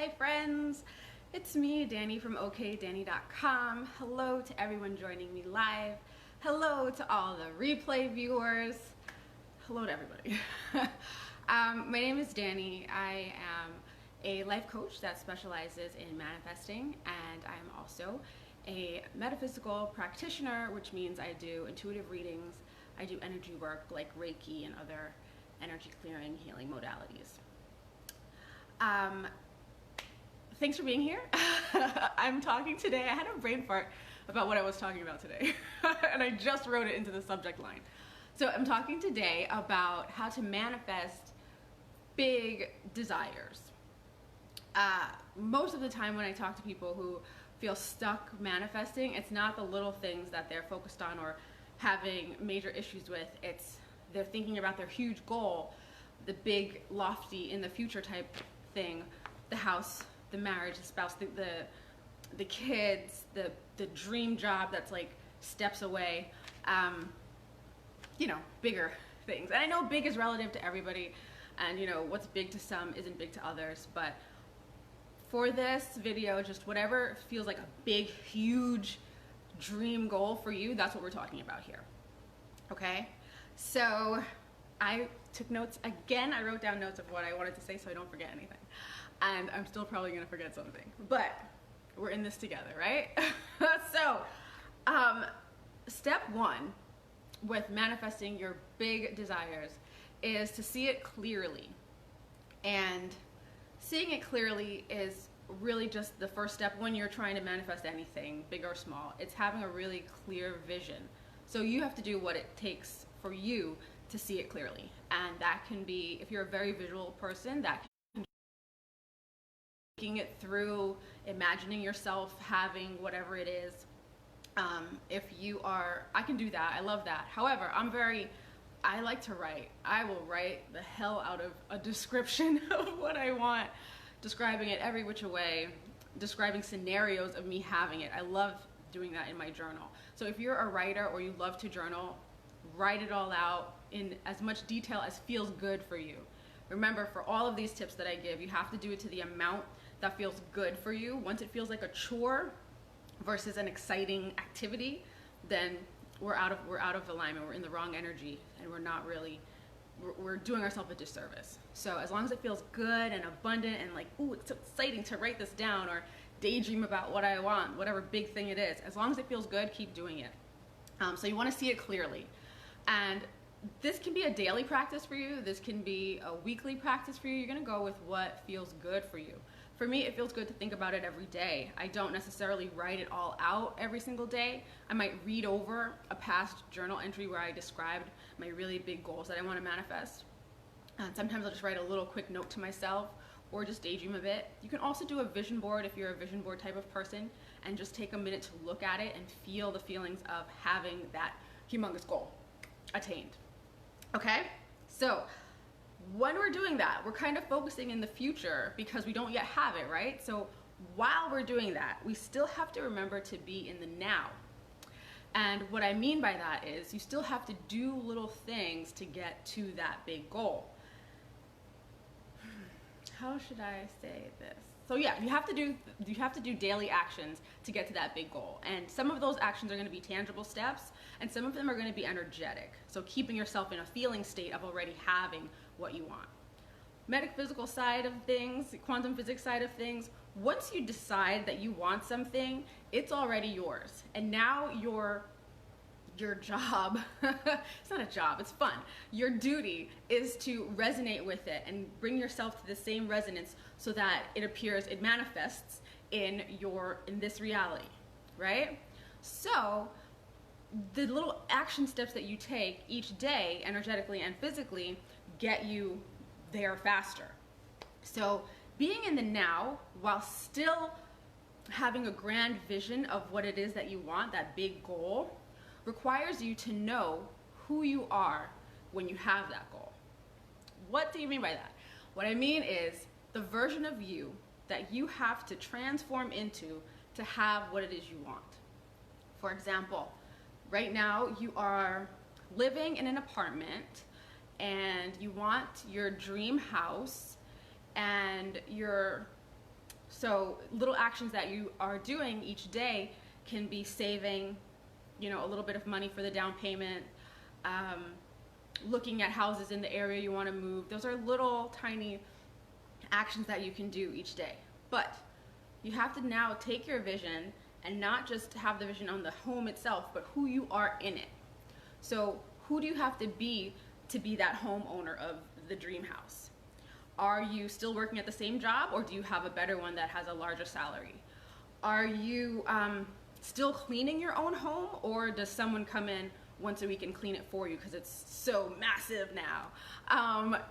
Hi friends, it's me, Danny from okdanny.com. Hello to everyone joining me live. Hello to all the replay viewers. Hello to everybody. My name is Danny. I am a life coach that specializes in manifesting, and I'm also a metaphysical practitioner, which means I do intuitive readings, I do energy work like Reiki and other energy clearing healing modalities. Thanks for being here. I'm talking today, I had a brain fart about what I was talking about today, and I just wrote it into the subject line. So I'm talking today about how to manifest big desires. Most of the time when I talk to people who feel stuck manifesting, it's not the little things that they're focused on or having major issues with. It's they're thinking about their huge goal, the big, lofty, in the future type thing, the house, the marriage, the spouse, the kids, the dream job that's like steps away, bigger things. And I know big is relative to everybody, and what's big to some isn't big to others, but for this video, just whatever feels like a big, huge dream goal for you, that's what we're talking about here. Okay? So I took notes again. I wrote down notes of what I wanted to say so I don't forget anything. And I'm still probably gonna forget something, but we're in this together, right? So, step one with manifesting your big desires is to see it clearly. And seeing it clearly is really just the first step when you're trying to manifest anything, big or small. It's having a really clear vision. So you have to do what it takes for you to see it clearly. And that can be, if you're a very visual person, that can be thinking it through, imagining yourself having whatever it is. If you are, I can do that, I love that. However, I like to write. I will write the hell out of a description of what I want, describing it every which way, describing scenarios of me having it. I love doing that in my journal. So if you're a writer or you love to journal, write it all out in as much detail as feels good for you. Remember, for all of these tips that I give, you have to do it to the amount that feels good for you. Once it feels like a chore versus an exciting activity, then we're out of alignment. We're in the wrong energy, and we're doing ourselves a disservice. So as long as it feels good and abundant and like, ooh, it's so exciting to write this down or daydream about what I want, whatever big thing it is, as long as it feels good, keep doing it. So you want to see it clearly. And this can be a daily practice for you. This can be a weekly practice for you. You're going to go with what feels good for you. For me, it feels good to think about it every day. I don't necessarily write it all out every single day. I might read over a past journal entry where I described my really big goals that I want to manifest. And sometimes I'll just write a little quick note to myself or just daydream a bit. You can also do a vision board if you're a vision board type of person, and just take a minute to look at it and feel the feelings of having that humongous goal attained. Okay? So when we're doing that, we're kind of focusing in the future because we don't yet have it, right? So while we're doing that, we still have to remember to be in the now. And what I mean by that is you still have to do little things to get to that big goal. How should I say this? So yeah, you have to do daily actions to get to that big goal. And some of those actions are going to be tangible steps, and some of them are going to be energetic. So keeping yourself in a feeling state of already having what you want. Metaphysical side of things, quantum physics side of things, once you decide that you want something, it's already yours. And now your job, it's not a job, it's fun. Your duty is to resonate with it and bring yourself to the same resonance so that it appears, it manifests in this reality, right? So the little action steps that you take each day, energetically and physically, get you there faster. So being in the now while still having a grand vision of what it is that you want, that big goal, requires you to know who you are when you have that goal. What do you mean by that? What I mean is the version of you that you have to transform into to have what it is you want. For example, right now you are living in an apartment and you want your dream house and you're So little actions that you are doing each day can be saving, a little bit of money for the down payment, looking at houses in the area you want to move. Those are little tiny actions that you can do each day. But you have to now take your vision and not just have the vision on the home itself, but who you are in it. So who do you have to be that homeowner of the dream house? Are you still working at the same job, or do you have a better one that has a larger salary? Are you still cleaning your own home, or does someone come in once a week and clean it for you because it's so massive now?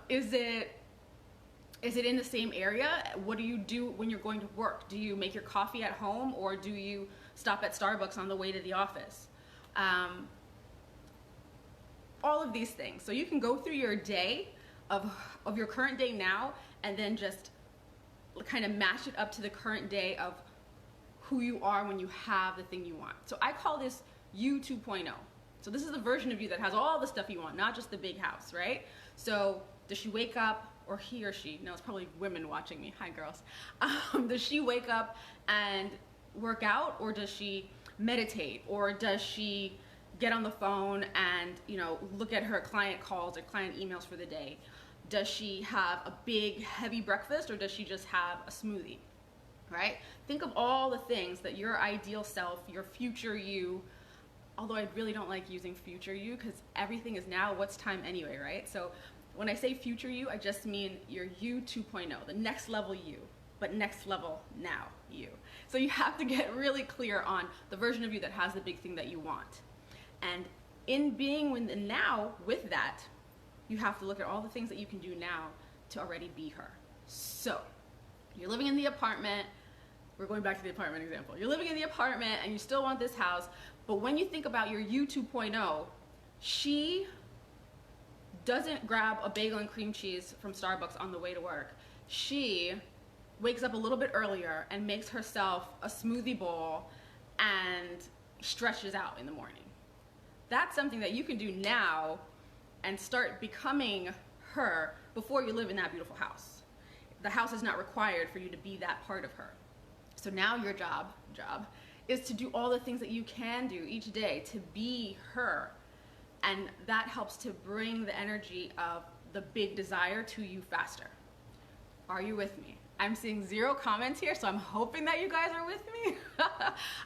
Is it in the same area? What do you do when you're going to work? Do you make your coffee at home, or do you stop at Starbucks on the way to the office? All of these things. So you can go through your day of your current day now, and then just kind of match it up to the current day of who you are when you have the thing you want. So I call this you 2.0. So this is the version of you that has all the stuff you want, not just the big house, right? So does she wake up, or he or she, no, it's probably women watching me, hi girls. Does she wake up and work out, or does she meditate, or does she get on the phone and look at her client calls or client emails for the day? Does she have a big heavy breakfast, or does she just have a smoothie? Right? Think of all the things that your ideal self, your future you, although I really don't like using future you because everything is now, what's time anyway, right? So when I say future you, I just mean your you 2.0, the next level you, but next level now you. So you have to get really clear on the version of you that has the big thing that you want. And in being in the now with that, you have to look at all the things that you can do now to already be her. So you're living in the apartment. We're going back to the apartment example. You're living in the apartment and you still want this house, but when you think about your you 2.0, she doesn't grab a bagel and cream cheese from Starbucks on the way to work. She wakes up a little bit earlier and makes herself a smoothie bowl and stretches out in the morning. That's something that you can do now and start becoming her before you live in that beautiful house. The house is not required for you to be that part of her. So now your job is to do all the things that you can do each day to be her. And that helps to bring the energy of the big desire to you faster. Are you with me? I'm seeing 0 comments here, so I'm hoping that you guys are with me.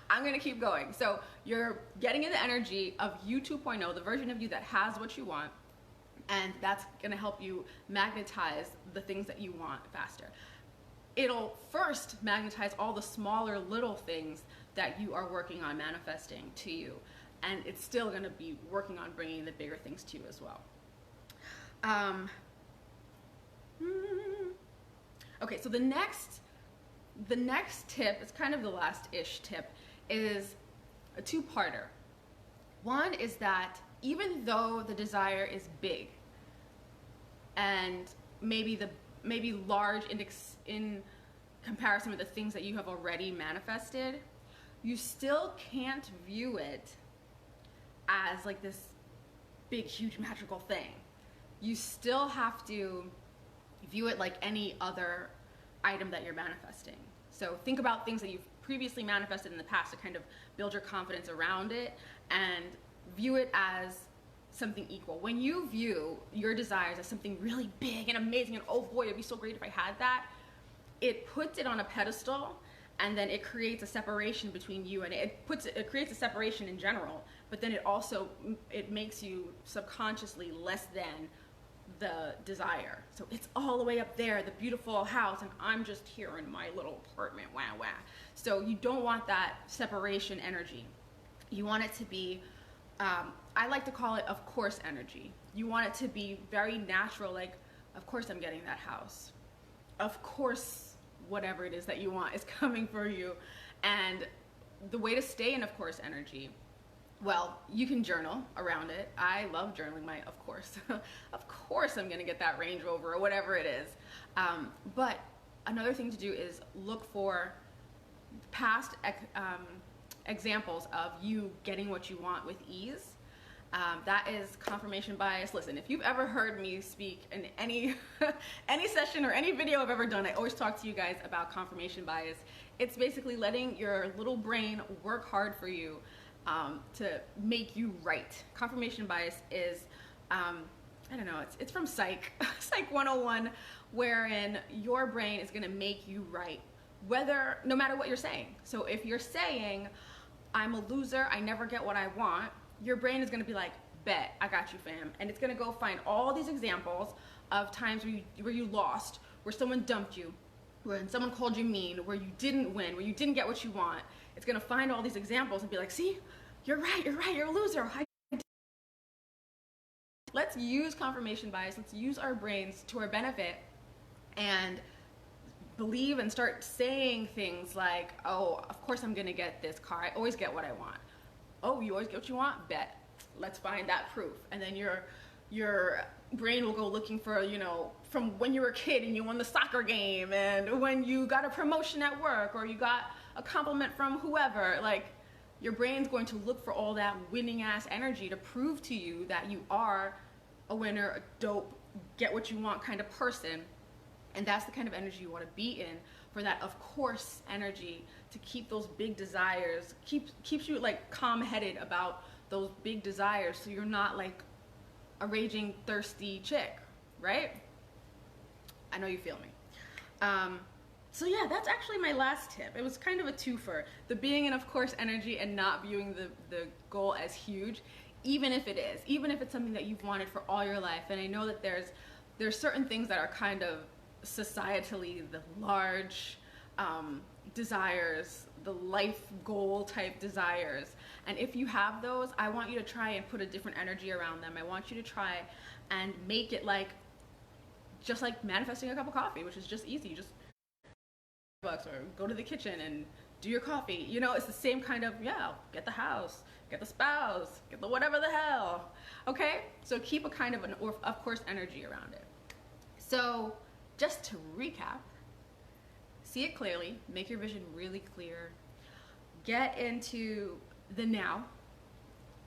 I'm gonna keep going. So you're getting in the energy of you 2.0, the version of you that has what you want, and that's gonna help you magnetize the things that you want faster. It'll first magnetize all the smaller little things that you are working on manifesting to you, and it's still gonna be working on bringing the bigger things to you as well. Okay, so the next tip, it's kind of the last-ish tip, is a 2-parter. One is that even though the desire is big and maybe large in comparison with the things that you have already manifested, you still can't view it as like this big, huge, magical thing. You still have to view it like any other item that you're manifesting. So think about things that you've previously manifested in the past to kind of build your confidence around it and view it as something equal. When you view your desires as something really big and amazing and oh boy, it'd be so great if I had that, it puts it on a pedestal, and then it creates a separation between you and it creates a separation in general, but then it makes you subconsciously less than the desire. So it's all the way up there, the beautiful house, and I'm just here in my little apartment, wah wah. So you don't want that separation energy. You want it to be, I like to call it of course energy. You want it to be very natural, like, of course I'm getting that house. Of course whatever it is that you want is coming for you. And the way to stay in of course energy, well, you can journal around it. I love journaling my of course. Of course I'm gonna get that Range Rover or whatever it is. But another thing to do is look for past examples of you getting what you want with ease. That is confirmation bias. Listen, if you've ever heard me speak in any any session or any video I've ever done, I always talk to you guys about confirmation bias. It's basically letting your little brain work hard for you to make you right. Confirmation bias is, I don't know, it's from Psych, Psych 101, wherein your brain is gonna make you right, no matter what you're saying. So if you're saying, I'm a loser, I never get what I want, your brain is gonna be like, bet, I got you, fam. And it's gonna go find all these examples of times where you lost, where someone dumped you, when someone called you mean, where you didn't win, where you didn't get what you want. It's gonna find all these examples and be like, see, you're right, you're a loser. Let's use confirmation bias, let's use our brains to our benefit and believe and start saying things like, oh, of course I'm gonna get this car, I always get what I want. Oh, you always get what you want? Bet. Let's find that proof. And then your brain will go looking for, you know, from when you were a kid and you won the soccer game, and when you got a promotion at work, or you got a compliment from whoever. Like, your brain's going to look for all that winning ass energy to prove to you that you are a winner, a dope, get what you want kind of person. And that's the kind of energy you want to be in, for that of course energy, to keep those big desires, keeps you like calm-headed about those big desires, so you're not like a thirsty chick, right? I know you feel me. So yeah, that's actually my last tip. It was kind of a twofer. The being in of course energy and not viewing the goal as huge, even if it is, even if it's something that you've wanted for all your life. And I know that there's certain things that are kind of societally the large desires, the life goal type desires. And if you have those, I want you to try and put a different energy around them. I want you to try and make it like, just like manifesting a cup of coffee, which is just easy. You just bucks, or go to the kitchen and do your coffee. You know, it's the same kind of, yeah, get the house, get the spouse, get the whatever the hell. Okay? So keep a kind of an of course energy around it. So just to recap, see it clearly, make your vision really clear, get into the now,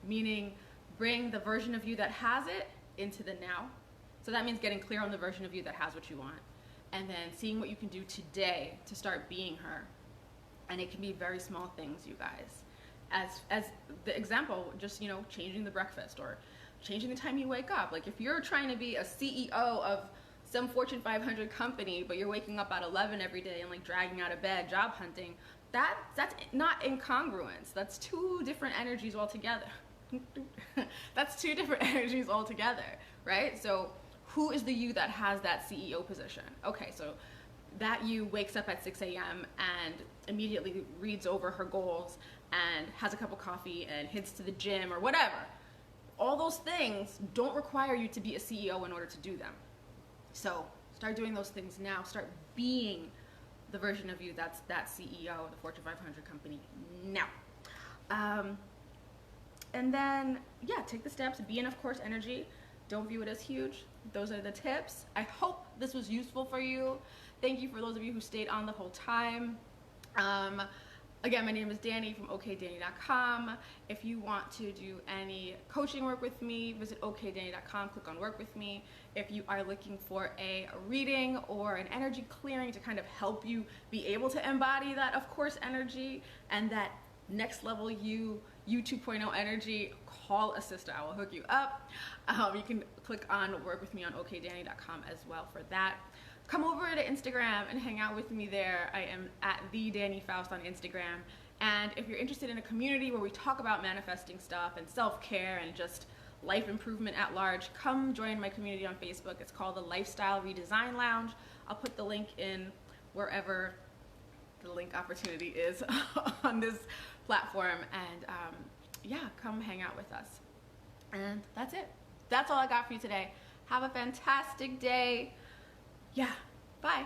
meaning bring the version of you that has it into the now. So that means getting clear on the version of you that has what you want, and then seeing what you can do today to start being her. And it can be very small things, you guys. As the example, just, you know, changing the breakfast or changing the time you wake up. Like, if you're trying to be a CEO of some Fortune 500 company, but you're waking up at 11 every day and like dragging out of bed, job hunting, that's not incongruence. That's two different energies altogether. That's two different energies altogether, right? So who is the you that has that CEO position? Okay, so that you wakes up at 6 a.m. and immediately reads over her goals and has a cup of coffee and heads to the gym or whatever. All those things don't require you to be a CEO in order to do them. So start doing those things now. Start being the version of you that's that CEO of the Fortune 500 company now. And then, yeah, take the steps. Be in, of course, energy. Don't view it as huge. Those are the tips. I hope this was useful for you. Thank you for those of you who stayed on the whole time. Again, my name is Danny from okdanny.com. If you want to do any coaching work with me, visit okdanny.com, click on work with me. If you are looking for a reading or an energy clearing to kind of help you be able to embody that, of course, energy and that next level you 2.0 energy, call a sister. I will hook you up. You can click on work with me on okdanny.com as well for that. Come over to Instagram and hang out with me there. I am at the Danny Faust on Instagram. And if you're interested in a community where we talk about manifesting stuff and self-care and just life improvement at large, come join my community on Facebook. It's called the Lifestyle Redesign Lounge. I'll put the link in wherever the link opportunity is on this platform. And yeah, come hang out with us. And that's it. That's all I got for you today. Have a fantastic day. Yeah, bye.